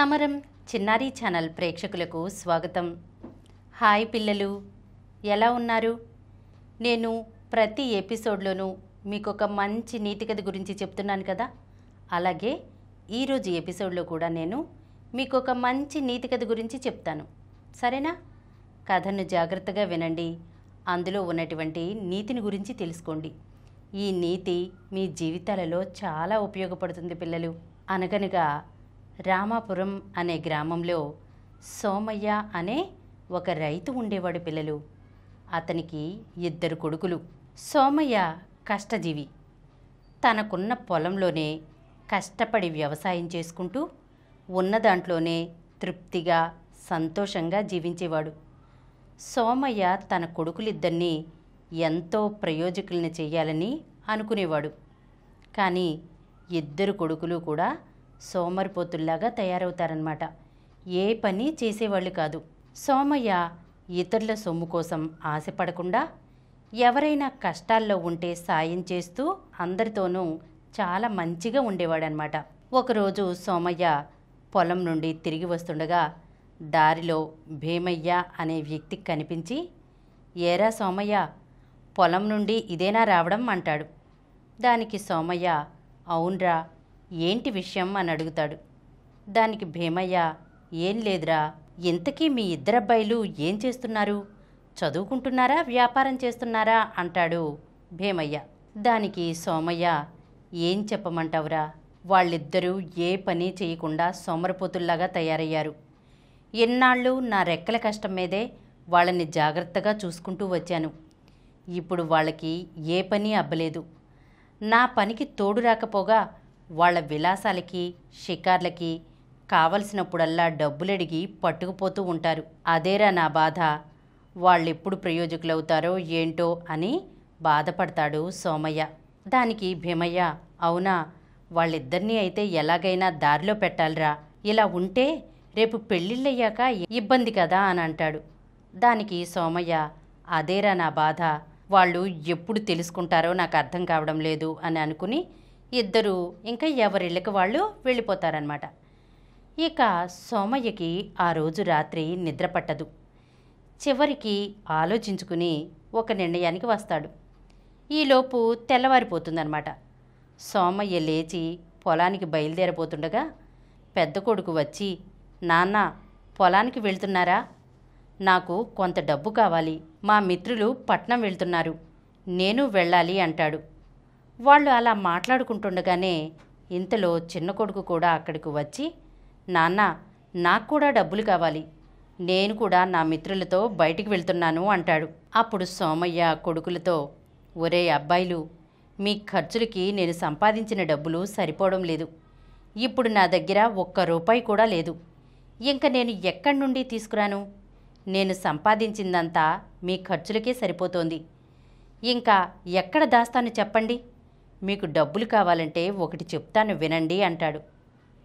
సమరం చిన్నారి ఛానల్ ప్రేక్షకులకు స్వాగతం. హాయ్ పిల్లలు, ఎలా ఉన్నారు? నేను ప్రతి ఎపిసోడ్లోనూ మీకు ఒక మంచి నీతి కథ గురించి చెప్తున్నాను కదా. అలాగే ఈరోజు ఎపిసోడ్లో కూడా నేను మీకు ఒక మంచి నీతి కథ గురించి చెప్తాను. సరేనా? కథను జాగ్రత్తగా వినండి. అందులో ఉన్నటువంటి నీతిని గురించి తెలుసుకోండి. ఈ నీతి మీ జీవితాలలో చాలా ఉపయోగపడుతుంది పిల్లలు. అనగనగా రామాపురం అనే గ్రామంలో సోమయ్య అనే ఒక రైతు ఉండేవాడు పిల్లలు. అతనికి 2 కొడుకులు. సోమయ్య కష్టజీవి. తనకున్న పొలంలోనే కష్టపడి వ్యవసాయం చేసుకుంటూ ఉన్న దాంట్లోనే తృప్తిగా సంతోషంగా జీవించేవాడు. సోమయ్య తన కొడుకులిద్దరినీ ఎంతో ప్రయోజకుల్ని చేయాలని అనుకునేవాడు. కానీ 2 కొడుకులు కూడా సోమరిపోతుల్లాగా తయారవుతారన్నమాట. ఏ పని చేసేవాళ్ళు కాదు. సోమయ్య ఇతరుల సొమ్ము కోసం ఆశపడకుండా ఎవరైనా కష్టాల్లో ఉంటే సాయం చేస్తూ అందరితోనూ చాలా మంచిగా ఉండేవాడనమాట. ఒకరోజు సోమయ్య పొలం నుండి తిరిగి వస్తుండగా దారిలో భీమయ్య అనే వ్యక్తి కనిపించి, ఏరా సోమయ్య, పొలం నుండి ఇదేనా రావడం అంటాడు. దానికి సోమయ్య, అవునరా, ఏంటి విషయం అని అడుగుతాడు. దానికి భీమయ్య, ఏం లేదురా, ఇంతకీ మీ 2 అబ్బాయిలు ఏం చేస్తున్నారు? చదువుకుంటున్నారా, వ్యాపారం చేస్తున్నారా అంటాడు భీమయ్య. దానికి సోమయ్య, ఏం చెప్పమంటావురా, వాళ్ళిద్దరూ ఏ పని చేయకుండా సోమరిపోతుల్లాగా తయారయ్యారు. ఎన్నాళ్ళు నా రెక్కల కష్టం మీదే వాళ్ళని జాగ్రత్తగా చూసుకుంటూ వచ్చాను. ఇప్పుడు వాళ్ళకి ఏ పని అబ్బలేదు. నా పనికి తోడు రాకపోగా వాళ్ళ విలాసాలకి షికార్లకి కావలసినప్పుడల్లా డబ్బులడిగి పట్టుకుపోతూ ఉంటారు. అదేరా నా బాధ. వాళ్ళెప్పుడు ప్రయోజకులవుతారో ఏంటో అని బాధపడతాడు సోమయ్య. దానికి భీమయ్య, అవునా, వాళ్ళిద్దరినీ అయితే ఎలాగైనా దారిలో పెట్టాలిరా. ఇలా ఉంటే రేపు పెళ్ళిళ్ళయ్యాక ఇబ్బంది కదా అని అంటాడు. దానికి సోమయ్య, అదేరా నా బాధ. వాళ్ళు ఎప్పుడు తెలుసుకుంటారో నాకు అర్థం కావడం లేదు అని అనుకుని ఇద్దరూ ఇంకా ఎవరిళ్ళకి వాళ్ళు వెళ్ళిపోతారనమాట. ఇక సోమయ్యకి ఆ రోజు రాత్రి నిద్ర పట్టదు. చివరికి ఆలోచించుకుని ఒక నిర్ణయానికి వస్తాడు. ఈలోపు తెల్లవారిపోతుందన్నమాట. సోమయ్య లేచి పొలానికి బయలుదేరబోతుండగా పెద్ద కొడుకు వచ్చి, నాన్న, పొలానికి వెళ్తున్నారా? నాకు కొంత డబ్బు కావాలి. మా మిత్రులు పట్నం వెళ్తున్నారు, నేను వెళ్ళాలి అంటాడు. వాళ్ళు అలా మాట్లాడుకుంటుండగానే ఇంతలో చిన్న కొడుకు కూడా అక్కడికి వచ్చి, నాన్న, నాకు కూడా డబ్బులు కావాలి, నేను కూడా నా మిత్రులతో బయటికి వెళ్తున్నాను అంటాడు. అప్పుడు సోమయ్య కొడుకులతో, ఒరే అబ్బాయిలు, మీ ఖర్చులకి నేను సంపాదించిన డబ్బులు సరిపోవడం లేదు. ఇప్పుడు నా దగ్గర 1 రూపాయి కూడా లేదు. ఇంక నేను ఎక్కడి నుండి తీసుకురాను? నేను సంపాదించిందంతా మీ ఖర్చులకే సరిపోతోంది. ఇంకా ఎక్కడ దాస్తాను చెప్పండి? మీకు డబ్బులు కావాలంటే ఒకటి చెప్తాను వినండి అంటాడు.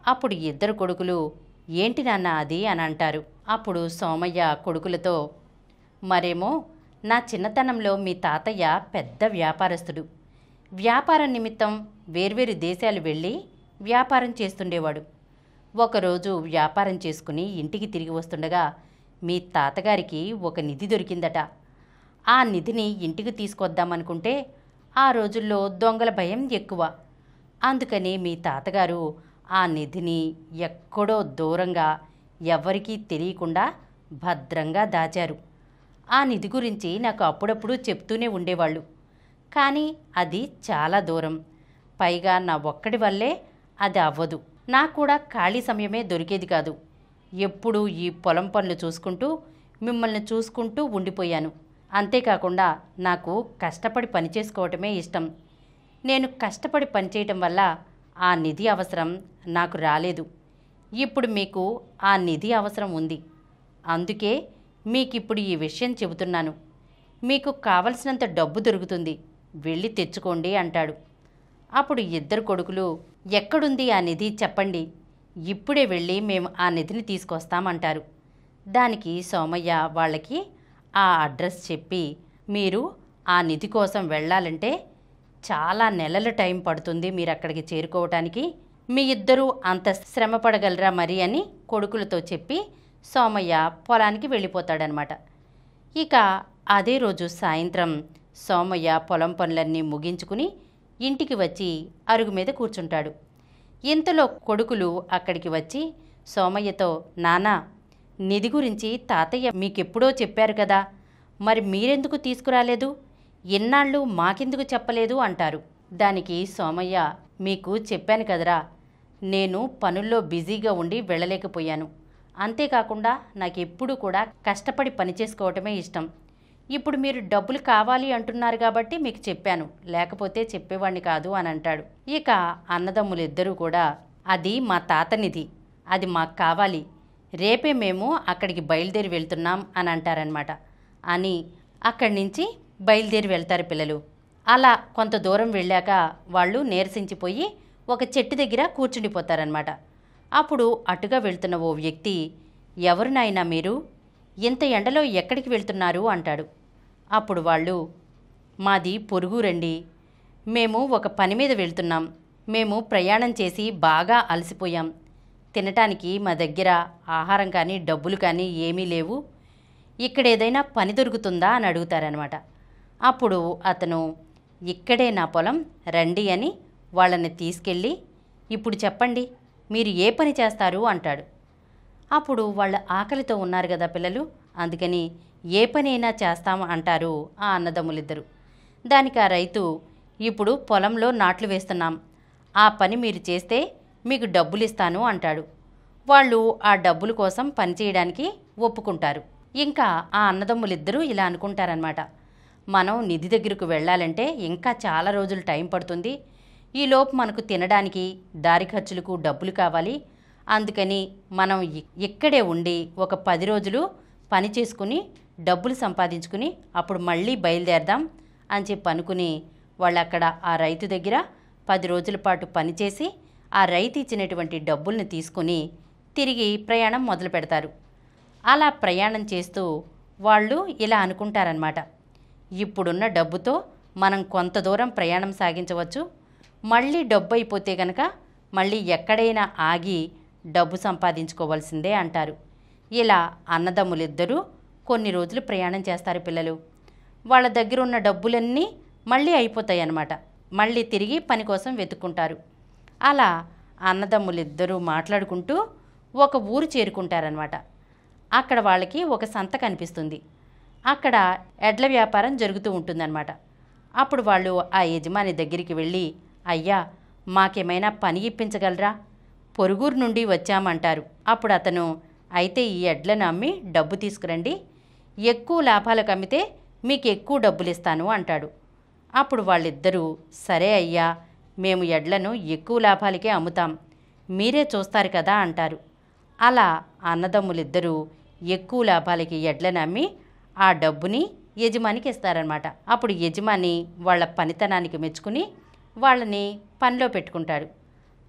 అప్పుడు 2 కొడుకులు, ఏంటి నాన్న అది అని అంటారు. అప్పుడు సోమయ్య కొడుకులతో, మరేమో నా చిన్నతనంలో మీ తాతయ్య పెద్ద వ్యాపారస్తుడు. వ్యాపారం నిమిత్తం వేర్వేరు దేశాలు వెళ్ళి వ్యాపారం చేస్తుండేవాడు. ఒకరోజు వ్యాపారం చేసుకుని ఇంటికి తిరిగి వస్తుండగా మీ తాతగారికి ఒక నిధి దొరికిందట. ఆ నిధిని ఇంటికి తీసుకొద్దామనుకుంటే ఆ రోజుల్లో దొంగల భయం ఎక్కువ. అందుకని మీ తాతగారు ఆ నిధిని ఎక్కడో దూరంగా ఎవ్వరికీ తెలియకుండా భద్రంగా దాచారు. ఆ నిధి గురించి నాకు అప్పుడప్పుడు చెప్తూనే ఉండేవాళ్ళు. కానీ అది చాలా దూరం. పైగా నా ఒక్కడి వల్లే అది అవ్వదు. నాకు కూడా ఖాళీ సమయమే దొరికేది కాదు. ఎప్పుడూ ఈ పొలం పనులు చూసుకుంటూ మిమ్మల్ని చూసుకుంటూ ఉండిపోయాను. అంతేకాకుండా నాకు కష్టపడి పనిచేసుకోవటమే ఇష్టం. నేను కష్టపడి పనిచేయటం వల్ల ఆ నిధి అవసరం నాకు రాలేదు. ఇప్పుడు మీకు ఆ నిధి అవసరం ఉంది. అందుకే మీకిప్పుడు ఈ విషయం చెబుతున్నాను. మీకు కావలసినంత డబ్బు దొరుకుతుంది, వెళ్ళి తెచ్చుకోండి అంటాడు. అప్పుడు 2 కొడుకులు, ఎక్కడుంది ఆ నిధి చెప్పండి, ఇప్పుడే వెళ్ళి మేము ఆ నిధిని తీసుకొస్తామంటారు. దానికి సోమయ్య వాళ్ళకి ఆ అడ్రస్ చెప్పి, మీరు ఆ నిధి కోసం వెళ్ళాలంటే చాలా నెలల టైం పడుతుంది మీరు అక్కడికి చేరుకోవటానికి. మీ ఇద్దరూ అంత శ్రమ పడగలరా మరి అని కొడుకులతో చెప్పి సోమయ్య పొలానికి వెళ్ళిపోతాడనమాట. ఇక అదే రోజు సాయంత్రం సోమయ్య పొలం పనులన్నీ ముగించుకుని ఇంటికి వచ్చి అరుగు మీద కూర్చుంటాడు. ఇంతలో కొడుకులు అక్కడికి వచ్చి సోమయ్యతో, నానా, నిధి గురించి తాతయ్య మీకెప్పుడో చెప్పారు కదా, మరి మీరెందుకు తీసుకురాలేదు, ఎన్నాళ్ళు మాకెందుకు చెప్పలేదు అంటారు. దానికి సోమయ్య, మీకు చెప్పాను కదరా, నేను పనుల్లో బిజీగా ఉండి వెళ్ళలేకపోయాను. అంతేకాకుండా నాకు ఎప్పుడూ కూడా కష్టపడి పని చేసుకోవటమే ఇష్టం. ఇప్పుడు మీరు డబ్బులు కావాలి అంటున్నారు కాబట్టి మీకు చెప్పాను, లేకపోతే చెప్పేవాడిని కాదు అని అంటాడు. ఇక అన్నదమ్ములిద్దరూ కూడా, అది మా తాత నిధి, అది మాకు కావాలి, రేపే మేము అక్కడికి బయలుదేరి వెళ్తున్నాం అని అంటారనమాట. అని అక్కడి నుంచి బయలుదేరి వెళ్తారు పిల్లలు. అలా కొంత దూరం వెళ్ళాక వాళ్ళు నీరసించిపోయి ఒక చెట్టు దగ్గర కూర్చుండిపోతారనమాట. అప్పుడు అటుగా వెళ్తున్న ఓ వ్యక్తి, ఎవరు నాయనా మీరు, ఇంత ఎండలో ఎక్కడికి వెళ్తున్నారు అంటాడు. అప్పుడు వాళ్ళు, మాది పొరుగురండి, మేము ఒక పని మీద వెళ్తున్నాం, మేము ప్రయాణం చేసి బాగా అలసిపోయాం, తినటానికి మా దగ్గర ఆహారం కానీ డబ్బులు కానీ ఏమీ లేవు, ఇక్కడ ఏదైనా పని దొరుకుతుందా అని అడుగుతారనమాట. అప్పుడు అతను, ఇక్కడే నా పొలం, రండి అని వాళ్ళని తీసుకెళ్ళి, ఇప్పుడు చెప్పండి మీరు ఏ పని చేస్తారు అంటాడు. అప్పుడు వాళ్ళ ఆకలితో ఉన్నారు కదా పిల్లలు, అందుకని ఏ పని అయినా చేస్తాం అంటారు ఆ అన్నదమ్ములిద్దరు. దానికి ఆ రైతు, ఇప్పుడు పొలంలో నాట్లు వేస్తున్నాం, ఆ పని మీరు చేస్తే మీకు డబ్బులు ఇస్తాను అంటాడు. వాళ్ళు ఆ డబ్బుల కోసం పని చేయడానికి ఒప్పుకుంటారు. ఇంకా ఆ అన్నదమ్ములిద్దరూ ఇలా అనుకుంటారనమాట, మనం నిధి దగ్గరకు వెళ్ళాలంటే ఇంకా చాలా రోజులు టైం పడుతుంది, ఈలోపు మనకు తినడానికి దారి ఖర్చులకు డబ్బులు కావాలి, అందుకని మనం ఇక్కడే ఉండి ఒక 10 రోజులు పని చేసుకుని డబ్బులు సంపాదించుకుని అప్పుడు మళ్ళీ బయలుదేరదాం అని చెప్పి అనుకుని వాళ్ళు అక్కడ ఆ రైతు దగ్గర 10 రోజుల పాటు పనిచేసి ఆ రైతు ఇచ్చినటువంటి డబ్బుల్ని తీసుకుని తిరిగి ప్రయాణం మొదలు పెడతారు. అలా ప్రయాణం చేస్తూ వాళ్ళు ఇలా అనుకుంటారనమాట, ఇప్పుడున్న డబ్బుతో మనం కొంత దూరం ప్రయాణం సాగించవచ్చు, మళ్ళీ డబ్బు అయిపోతే కనుక మళ్ళీ ఎక్కడైనా ఆగి డబ్బు సంపాదించుకోవాల్సిందే అంటారు. ఇలా అన్నదమ్ములిద్దరూ కొన్ని రోజులు ప్రయాణం చేస్తారు పిల్లలు. వాళ్ళ దగ్గర ఉన్న డబ్బులన్నీ మళ్ళీ అయిపోతాయి అన్నమాట. మళ్ళీ తిరిగి పని కోసం వెతుక్కుంటారు. అలా అన్నదమ్ములిద్దరూ మాట్లాడుకుంటూ ఒక ఊరు చేరుకుంటారనమాట. అక్కడ వాళ్ళకి ఒక సంత కనిపిస్తుంది. అక్కడ ఎడ్ల వ్యాపారం జరుగుతూ ఉంటుందన్నమాట. అప్పుడు వాళ్ళు ఆ యజమాని దగ్గరికి వెళ్ళి, అయ్యా, మాకేమైనా పని ఇప్పించగలరా, పొరుగురు నుండి వచ్చామంటారు. అప్పుడు అతను, అయితే ఈ ఎడ్లను అమ్మి డబ్బు తీసుకురండి, ఎక్కువ లాభాలకు అమ్మితే మీకు ఎక్కువ డబ్బులు ఇస్తాను అంటాడు. అప్పుడు వాళ్ళిద్దరూ, సరే అయ్యా, మేము ఎడ్లను ఎక్కువ లాభాలకే అమ్ముతాం, మీరే చూస్తారు కదా అంటారు. అలా అన్నదమ్ములిద్దరూ ఎక్కువ లాభాలకి ఎడ్లను అమ్మి ఆ డబ్బుని యజమానికి ఇస్తారనమాట. అప్పుడు యజమాని వాళ్ళ పనితనానికి మెచ్చుకుని వాళ్ళని పనిలో పెట్టుకుంటాడు.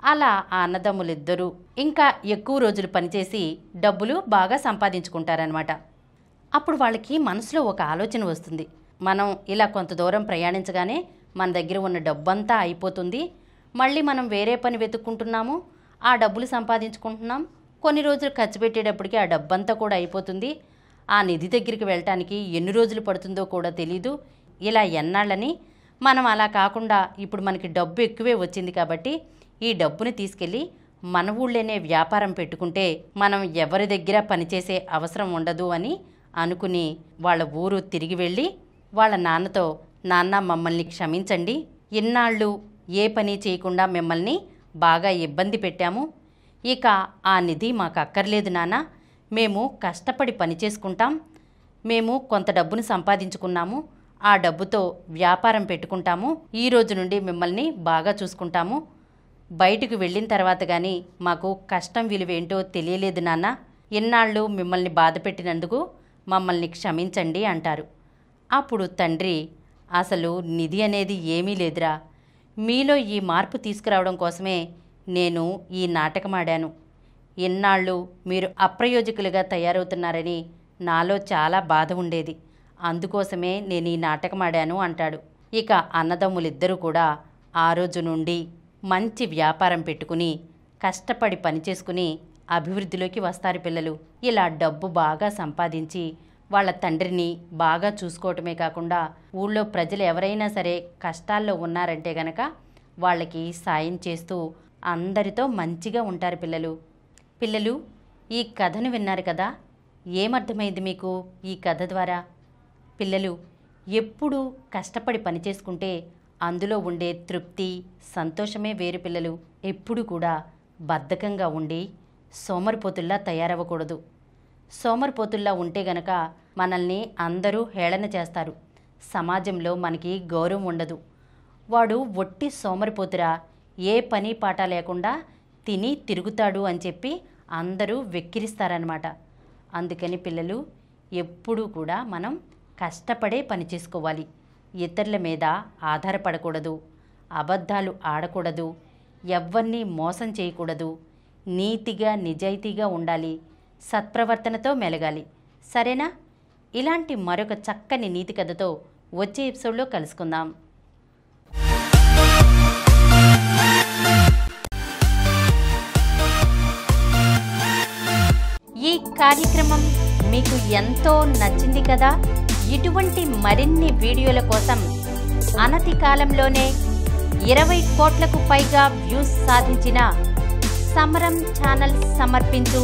అలా ఆ అన్నదమ్ములిద్దరూ ఇంకా ఎక్కువ రోజులు పనిచేసి డబ్బులు బాగా సంపాదించుకుంటారనమాట. అప్పుడు వాళ్ళకి మనసులో ఒక ఆలోచన వస్తుంది, మనం ఇలా కొంత దూరం ప్రయాణించగానే మన దగ్గర ఉన్న డబ్బంతా అయిపోతుంది, మళ్ళీ మనం వేరే పని వెతుక్కుంటున్నాము, ఆ డబ్బులు సంపాదించుకుంటున్నాం, కొన్ని రోజులు ఖర్చు పెట్టేటప్పటికి ఆ డబ్బంతా కూడా అయిపోతుంది, ఆ నిధి దగ్గరికి వెళ్ళటానికి ఎన్ని రోజులు పడుతుందో కూడా తెలీదు, ఇలా ఎన్నాళ్ళని మనం అలా కాకుండా ఇప్పుడు మనకి డబ్బు ఎక్కువే వచ్చింది కాబట్టి ఈ డబ్బుని తీసుకెళ్ళి మన ఊళ్ళోనే వ్యాపారం పెట్టుకుంటే మనం ఎవరి దగ్గర పనిచేసే అవసరం ఉండదు అని అనుకుని వాళ్ళ ఊరు తిరిగి వెళ్ళి వాళ్ళ నాన్నతో, నాన్న, మమ్మల్ని క్షమించండి, ఇన్నాళ్ళు ఏ పని చేయకుండా మిమ్మల్ని బాగా ఇబ్బంది పెట్టాము, ఇక ఆ నిధి మాకు అక్కర్లేదు నాన్న, మేము కష్టపడి పని చేసుకుంటాం, మేము కొంత డబ్బును సంపాదించుకున్నాము, ఆ డబ్బుతో వ్యాపారం పెట్టుకుంటాము, ఈ రోజు నుండి మిమ్మల్ని బాగా చూసుకుంటాము, బయటకు వెళ్ళిన తర్వాత కానీ మాకు కష్టం విలువేంటో తెలియలేదు నాన్న, ఇన్నాళ్ళు మిమ్మల్ని బాధ పెట్టినందుకు మమ్మల్ని క్షమించండి అంటారు. అప్పుడు తండ్రి, అసలు నిధి అనేది ఏమీ లేదురా, మీలో ఈ మార్పు తీసుకురావడం కోసమే నేను ఈ నాటకమాడాను, ఇన్నాళ్ళు మీరు అప్రయోజకులుగా తయారవుతున్నారని నాలో చాలా బాధ ఉండేది, అందుకోసమే నేను ఈ నాటకమాడాను అంటాడు. ఇక అన్నదమ్ములిద్దరూ కూడా ఆ రోజు నుండి మంచి వ్యాపారం పెట్టుకుని కష్టపడి పనిచేసుకుని అభివృద్ధిలోకి వస్తారు పిల్లలు. ఇలా డబ్బు బాగా సంపాదించి వాళ్ళ తండ్రిని బాగా చూసుకోవటమే కాకుండా ఊళ్ళో ప్రజలు ఎవరైనా సరే కష్టాల్లో ఉన్నారంటే గనక వాళ్ళకి సాయం చేస్తూ అందరితో మంచిగా ఉంటారు పిల్లలు. పిల్లలు, ఈ కథను విన్నారు కదా, ఏమర్థమైంది మీకు ఈ కథ ద్వారా? పిల్లలు, ఎప్పుడూ కష్టపడి పని చేసుకుంటే అందులో ఉండే తృప్తి, సంతోషమే వేరు పిల్లలు. ఎప్పుడు కూడా బద్ధకంగా ఉండి సోమరిపోతుల్లా తయారవ్వకూడదు. సోమరిపోతుల్లా ఉంటే గనక మనల్ని అందరూ హేళన చేస్తారు. సమాజంలో మనకి గౌరవం ఉండదు. వాడు ఒట్టి సోమరిపోతురా, ఏ పని పాట లేకుండా తిని తిరుగుతాడు అని చెప్పి అందరూ వెక్కిరిస్తారనమాట. అందుకని పిల్లలు, ఎప్పుడూ కూడా మనం కష్టపడే పని చేసుకోవాలి. ఇతరుల మీద ఆధారపడకూడదు, అబద్ధాలు ఆడకూడదు, ఎవ్వరినీ మోసం చేయకూడదు, నీతిగా నిజాయితీగా ఉండాలి, సత్ప్రవర్తనతో మెలగాలి. సరేనా? ఇలాంటి మరొక చక్కని నీతి కథతో వచ్చే ఎపిసోడ్లో కలుసుకుందాం. ఈ కార్యక్రమం మీకు ఎంతో నచ్చింది కదా. ఇటువంటి మరిన్ని వీడియోల కోసం అనతి కాలంలోనే 20 కోట్లకు పైగా వ్యూస్ సాధించిన సమరం ఛానల్ సమర్పించు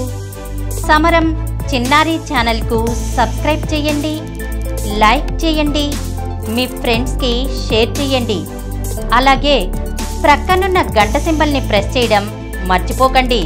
సమరం చిన్నారి ఛానల్కు సబ్స్క్రైబ్ చేయండి, లైక్ చేయండి, మీ ఫ్రెండ్స్కి షేర్ చేయండి. అలాగే ప్రక్కనున్న గంట సింబల్ని ప్రెస్ చేయడం మర్చిపోకండి.